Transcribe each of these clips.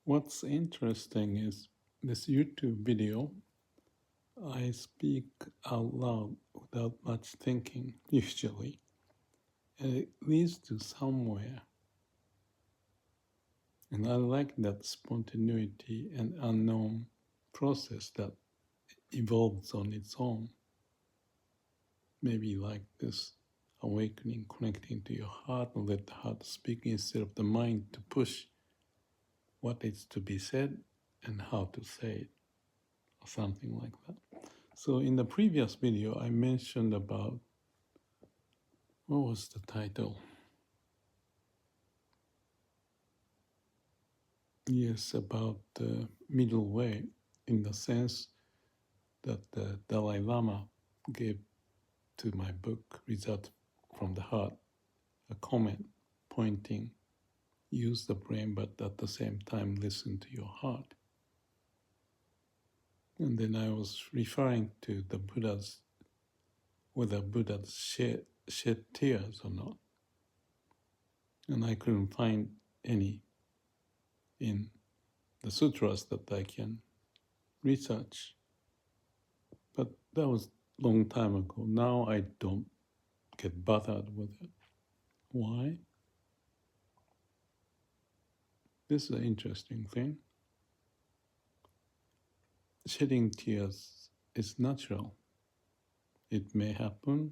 What's interesting is this YouTube video, I speak out loud without much thinking, usually, and it leads to somewhere. And I like that spontaneity and unknown process that evolves on its own. Maybe like this awakening, connecting to your heart and let the heart speak instead of the mind to push what is to be said and how to say it, or something like that. So in the previous video, I mentioned about, what was the title? Yes, about the middle way, in the sense that the Dalai Lama gave to my book, Result from the Heart, a comment pointing, use the brain, but at the same time, listen to your heart. And then I was referring to the Buddha's, whether Buddhas shed tears or not. And I couldn't find any in the sutras that I can research. But that was a long time ago. Now I don't get bothered with it. Why? This is an interesting thing. Shedding tears is natural. It may happen,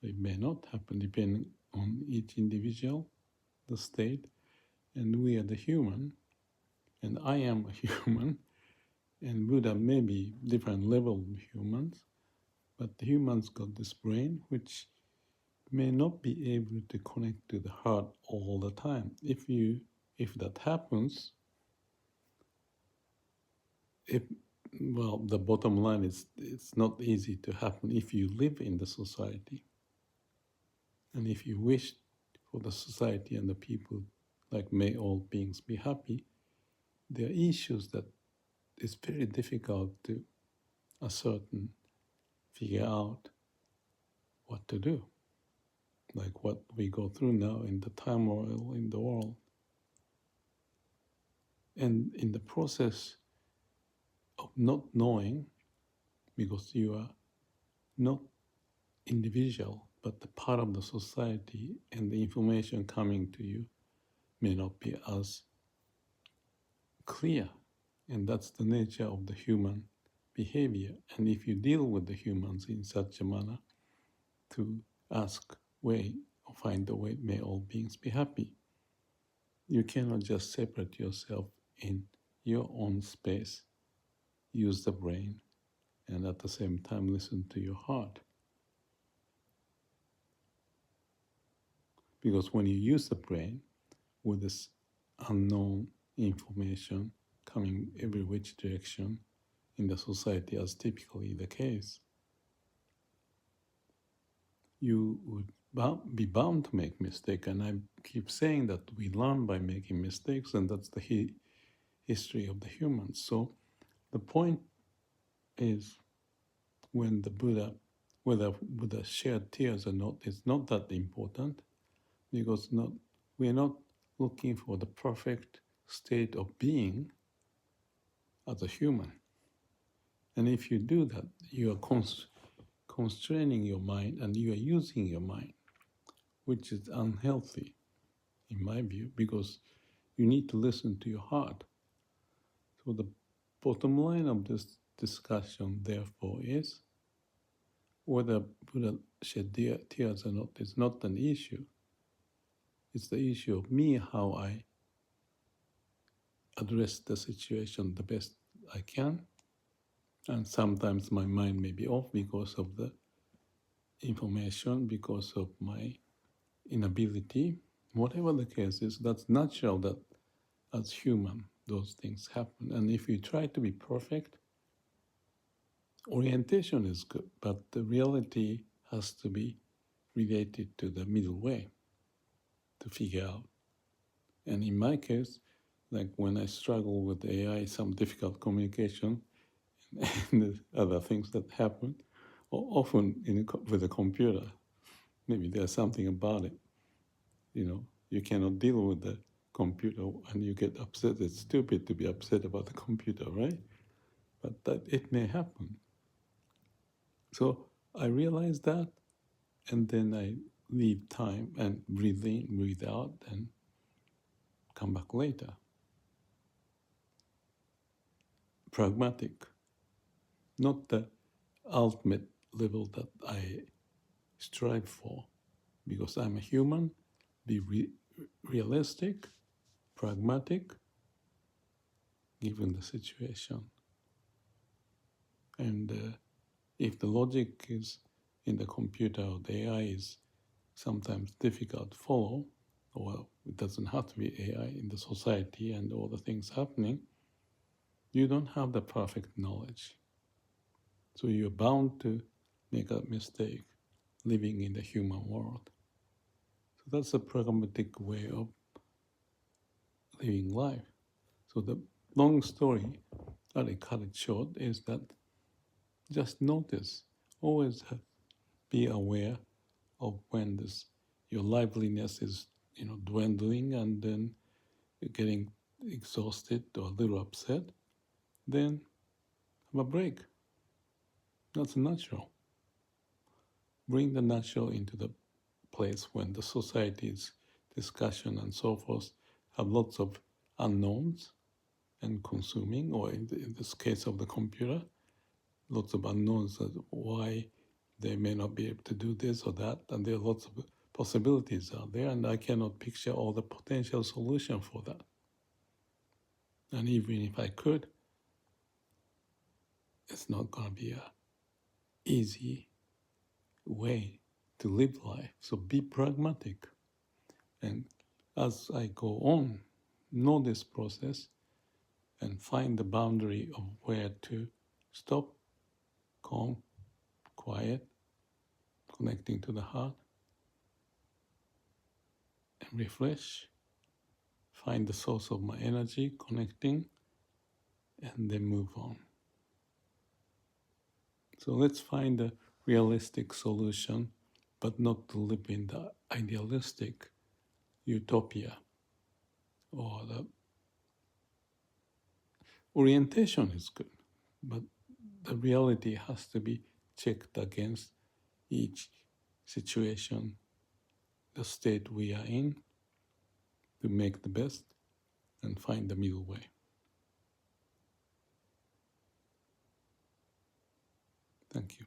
it may not happen, depending on each individual, the state, and we are the human, and I am a human, and Buddha may be different level of humans, but the humans got this brain which may not be able to connect to the heart all the time. If that happens, the bottom line is it's not easy to happen if you live in the society. And if you wish for the society and the people, like may all beings be happy, there are issues that it's very difficult to ascertain, figure out what to do. Like what we go through now in the turmoil in the world. And in the process of not knowing, because you are not individual, but the part of the society, and the information coming to you may not be as clear. And that's the nature of the human behavior. And if you deal with the humans in such a manner, to ask way or find the way, may all beings be happy, you cannot just separate yourself in your own space, use the brain, and at the same time listen to your heart. Because when you use the brain with this unknown information coming every which direction in the society, as typically the case, you would be bound to make mistakes. And I keep saying that we learn by making mistakes, and that's the history of the humans. So the point is, when the Buddha, whether Buddha shed tears or not, is not that important, because we are not looking for the perfect state of being as a human. And if you do that, you are constraining your mind, and you are using your mind, which is unhealthy, in my view, because you need to listen to your heart. So the bottom line of this discussion, therefore, is whether Buddha shed tears or not is not an issue. It's the issue of me, how I address the situation the best I can. And sometimes my mind may be off because of the information, because of my inability. Whatever the case is, that's natural that as human, those things happen. And if you try to be perfect, orientation is good, but the reality has to be related to the middle way to figure out. And in my case, like when I struggle with AI, some difficult communication and other things that happen, or often with a computer, maybe there's something about it. You cannot deal with the computer and you get upset. It's stupid to be upset about the computer, right? But that it may happen. So I realized that, and then I leave time and breathe in, breathe out, and come back later. Pragmatic, not the ultimate level that I strive for, because I'm a human. Be realistic, pragmatic, given the situation. And if the logic is in the computer or the AI is sometimes difficult to follow, or it doesn't have to be AI in the society and all the things happening, you don't have the perfect knowledge. So you're bound to make a mistake living in the human world. So that's a pragmatic way of living life. So the long story, that I cut it short, is that just notice, always be aware of when your liveliness is dwindling, and then you're getting exhausted or a little upset, then have a break. That's natural. Bring the natural into the place when the society's discussion and so forth have lots of unknowns and consuming, or in this case of the computer, lots of unknowns as why they may not be able to do this or that, and there are lots of possibilities out there, and I cannot picture all the potential solution for that. And even if I could, it's not going to be a easy way to live life. So be pragmatic. And as I go on, know this process and find the boundary of where to stop, calm, quiet, connecting to the heart, and refresh. Find the source of my energy, connecting, and then move on. So let's find a realistic solution, but not to live in the idealistic utopia, or the orientation is good, but the reality has to be checked against each situation, the state we are in, to make the best and find the middle way. Thank you.